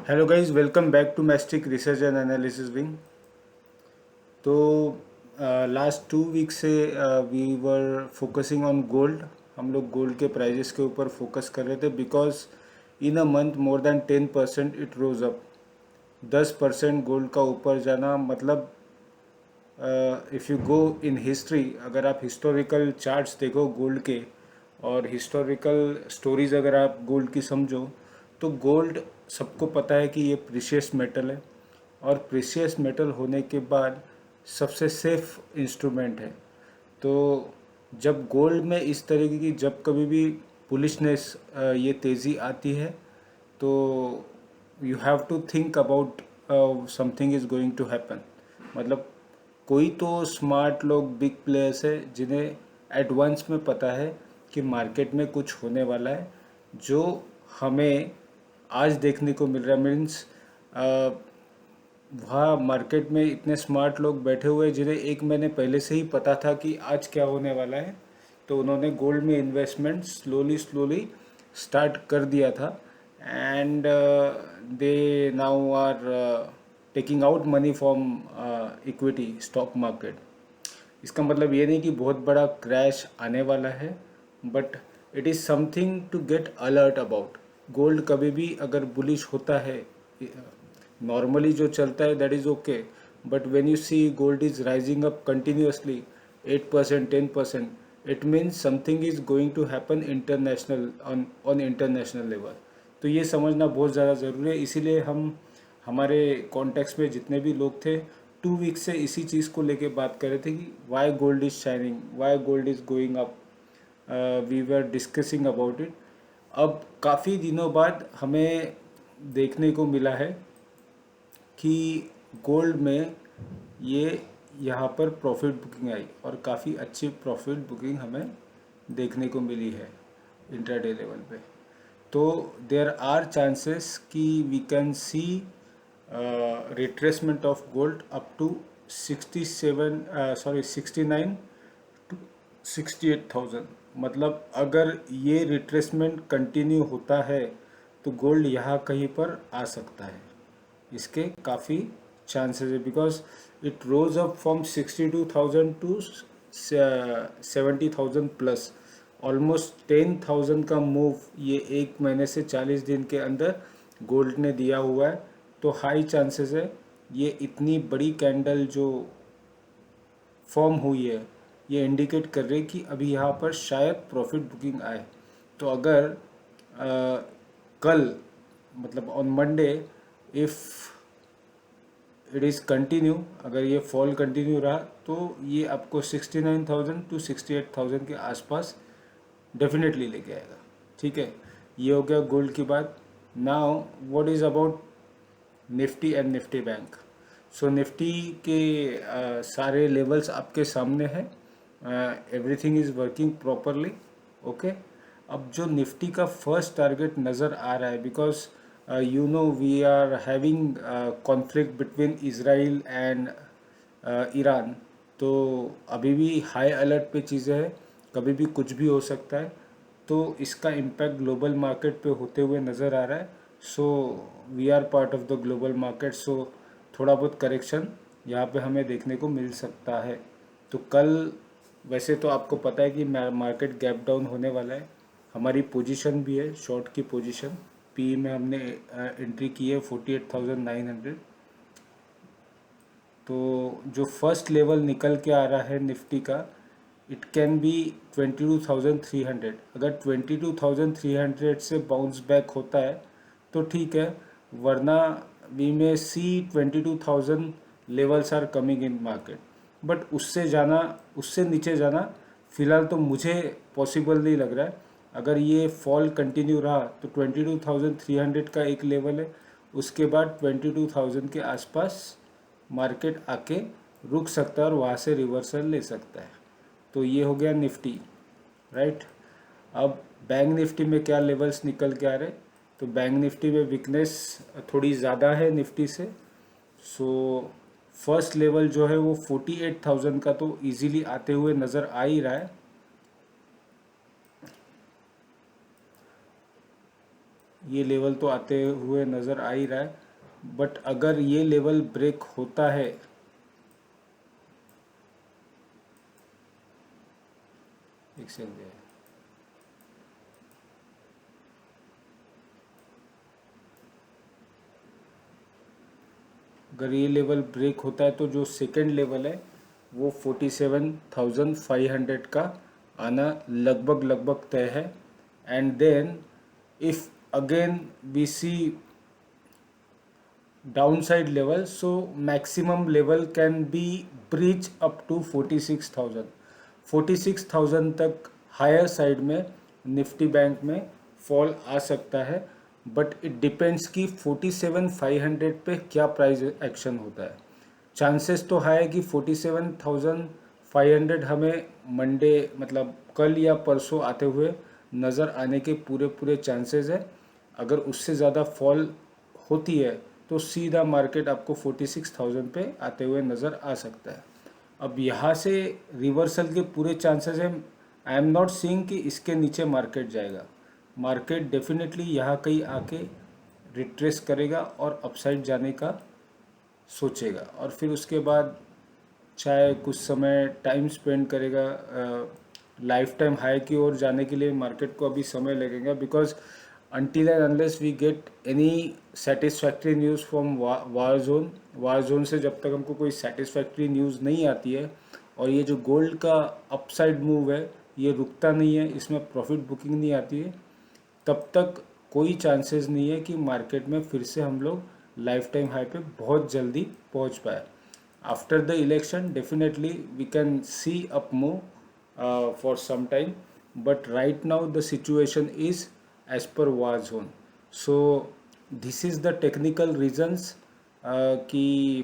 Hello guys, welcome back to Mystic research and analysis wing. तो last 2 week से we were focusing on gold. हम लोग gold के prices के ऊपर फोकस कर रहे थे because in a month more than 10% it rose up. 10% gold का ऊपर जाना मतलब if you go in history, अगर आप हिस्टोरिकल चार्ट्स देखो गोल्ड के और हिस्टोरिकल स्टोरीज अगर आप गोल्ड की समझो, तो गोल्ड सबको पता है कि ये प्रीशियस मेटल है और प्रीशियस मेटल होने के बाद सबसे सेफ इंस्ट्रूमेंट है। तो जब गोल्ड में इस तरीके की जब कभी भी बुलिशनेस ये तेज़ी आती है, तो you have to think about something is going to happen. मतलब कोई तो स्मार्ट लोग, बिग प्लेयर्स है जिन्हें एडवांस में पता है कि मार्केट में कुछ होने वाला है, जो हमें आज देखने को मिल रहा है। मीन्स वहाँ मार्केट में इतने स्मार्ट लोग बैठे हुए हैं जिन्हें एक महीने पहले से ही पता था कि आज क्या होने वाला है, तो उन्होंने गोल्ड में इन्वेस्टमेंट स्लोली स्लोली स्टार्ट कर दिया था। And they now are taking out money from equity stock market. इसका मतलब ये नहीं कि बहुत बड़ा क्रैश आने वाला है, but it is something to get alert about. Gold कभी भी अगर बुलिश होता है, नॉर्मली जो चलता है that is okay, but when you see gold is rising up continuously 8% 10%, it means something is going to happen international, on international level. तो ये समझना बहुत ज़्यादा ज़रूरी है। इसीलिए हम हमारे कॉन्टेक्स्ट में जितने भी लोग थे, 2 वीक से इसी चीज़ को लेके बात कर रहे थे कि why gold is shining, why gold is going up. We were discussing about it. अब काफ़ी दिनों बाद हमें देखने को मिला है कि गोल्ड में ये यहाँ पर प्रॉफिट बुकिंग आई और काफ़ी अच्छी प्रॉफिट बुकिंग हमें देखने को मिली है इंट्राडे लेवल पे। तो देयर आर चांसेस कि we can see retracement of gold up to 69 to 68,000। मतलब अगर ये रिट्रेसमेंट कंटिन्यू होता है तो गोल्ड यहाँ कहीं पर आ सकता है। इसके काफ़ी चांसेस है because it rose up from 62,000 to 70,000 plus. Almost 10,000 का मूव ये एक महीने से 40 दिन के अंदर गोल्ड ने दिया हुआ है। तो हाई चांसेस है ये इतनी बड़ी कैंडल जो फॉर्म हुई है, ये इंडिकेट कर रही है कि अभी यहाँ पर शायद प्रॉफिट बुकिंग आए। तो अगर कल, मतलब on Monday, if it is continue, अगर ये फॉल कंटिन्यू रहा तो ये आपको 69,000 टू 68,000 के आसपास डेफिनेटली लेके आएगा। ठीक है, ये हो गया गोल्ड की बात। Now what is about Nifty and Nifty bank. So Nifty के सारे लेवल्स आपके सामने हैं। Everything is working properly. Okay, अब जो निफ्टी का फर्स्ट टारगेट नज़र आ रहा है, because you know we are having conflict between Israel and Iran. तो अभी भी हाई अलर्ट पे चीज़ें हैं, कभी भी कुछ भी हो सकता है। तो इसका इम्पैक्ट ग्लोबल मार्केट पे होते हुए नज़र आ रहा है। So we are part of the global market, so थोड़ा बहुत करेक्शन यहाँ पे हमें देखने को मिल सकता है। तो कल वैसे तो आपको पता है कि मार्केट गैप डाउन होने वाला है। हमारी पोजीशन भी है शॉर्ट की पोजीशन, पी में हमने एंट्री की है 48,900। तो जो फर्स्ट लेवल निकल के आ रहा है निफ्टी का, इट कैन बी 22,300। अगर 22,300 से बाउंस बैक होता है तो ठीक है, वरना we may see 22,000 levels are coming in market. But उससे नीचे जाना फ़िलहाल तो मुझे पॉसिबल नहीं लग रहा है। अगर ये फॉल कंटिन्यू रहा तो 22,300 का एक लेवल है, उसके बाद 22,000 के आसपास मार्केट आके रुक सकता है और वहाँ से रिवर्सल ले सकता है। तो ये हो गया निफ्टी, राइट। अब बैंक निफ्टी में क्या लेवल्स निकल के आ रहे, तो बैंक निफ्टी में वीकनेस थोड़ी ज़्यादा है निफ्टी से। सो फर्स्ट लेवल जो है वो 48,000 का तो इजीली आते हुए नज़र आ ही रहा है। ये लेवल तो आते हुए नज़र आ ही रहा है, बट अगर ये लेवल ब्रेक होता है, एक सेकंड, अगर ये लेवल ब्रेक होता है तो जो सेकंड लेवल है वो 47,500 का आना लगभग लगभग तय है। And then if again we see downside level, so maximum level can be breach up to 46,000। 46,000 तक हायर साइड में निफ्टी बैंक में फॉल आ सकता है, बट इट डिपेंड्स कि 47,500 पे क्या प्राइस एक्शन होता है। चांसेस तो है कि 47,500 हमें मंडे मतलब कल या परसों आते हुए नज़र आने के पूरे पूरे चांसेस है। अगर उससे ज़्यादा फॉल होती है तो सीधा मार्केट आपको 46,000 पे आते हुए नज़र आ सकता है। अब यहाँ से रिवर्सल के पूरे चांसेस हैं। आई एम नॉट सीइंग कि इसके नीचे मार्केट जाएगा। मार्केट डेफिनेटली यहाँ कहीं आके रिट्रेस करेगा और अपसाइड जाने का सोचेगा, और फिर उसके बाद चाहे कुछ समय टाइम स्पेंड करेगा। लाइफ टाइम हाई की ओर जाने के लिए मार्केट को अभी समय लगेगा, because until and unless we get any satisfactory news from war zone से जब तक हमको कोई satisfactory न्यूज़ नहीं आती है, और ये जो गोल्ड का अपसाइड मूव है ये रुकता नहीं है, इसमें प्रॉफिट बुकिंग नहीं आती है, तब तक कोई चांसेस नहीं है कि मार्केट में फिर से हम लोग लाइफ टाइम हाई पे बहुत जल्दी पहुंच पाए। After the election definitely we can see up move for some time, but right now the situation is as per war zone। so this is the technical reasons कि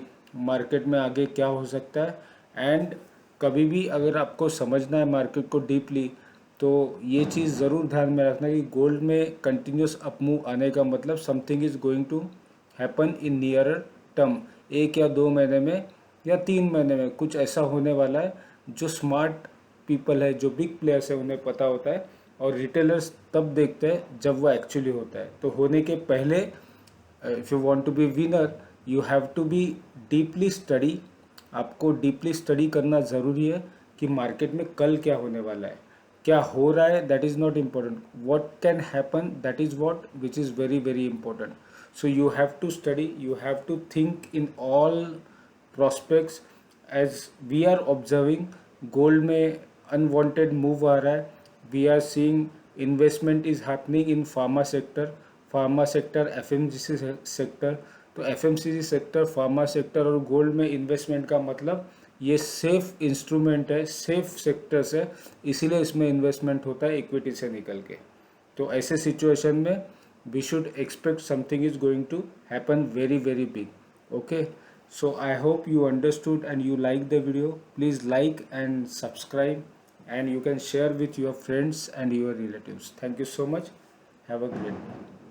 market में आगे क्या हो सकता है। एंड कभी भी अगर आपको समझना है मार्केट को डीपली, तो ये चीज़ ज़रूर ध्यान में रखना कि गोल्ड में कंटिन्यूस अप मूव आने का मतलब something is going to happen in nearer term. 1 या 2 महीने में या 3 महीने में कुछ ऐसा होने वाला है जो स्मार्ट पीपल है, जो बिग प्लेयर्स है, उन्हें पता होता है, और रिटेलर्स तब देखते हैं जब वो एक्चुअली होता है। तो होने के पहले if you want to be winner you have to be deeply study. आपको डीपली स्टडी करना ज़रूरी है कि मार्केट में कल क्या होने वाला है, क्या हो रहा है, that is not important, what can happen that is what which is very very important. So you have to study, you have to think in all prospects। As we are observing gold में unwanted move आ रहा है, we are seeing investment is happening in pharma sector, FMCG sector. तो FMCG sector, pharma sector और gold में investment का मतलब ये सेफ इंस्ट्रूमेंट है, सेफ सेक्टर्स है, इसीलिए इसमें इन्वेस्टमेंट होता है इक्विटी से निकल के। तो ऐसे सिचुएशन में we should expect something is going to happen very very big. Okay, so I hope you understood and you like the video. Please like and subscribe, and you can share with your friends and your relatives. Thank you so much. Have a great day.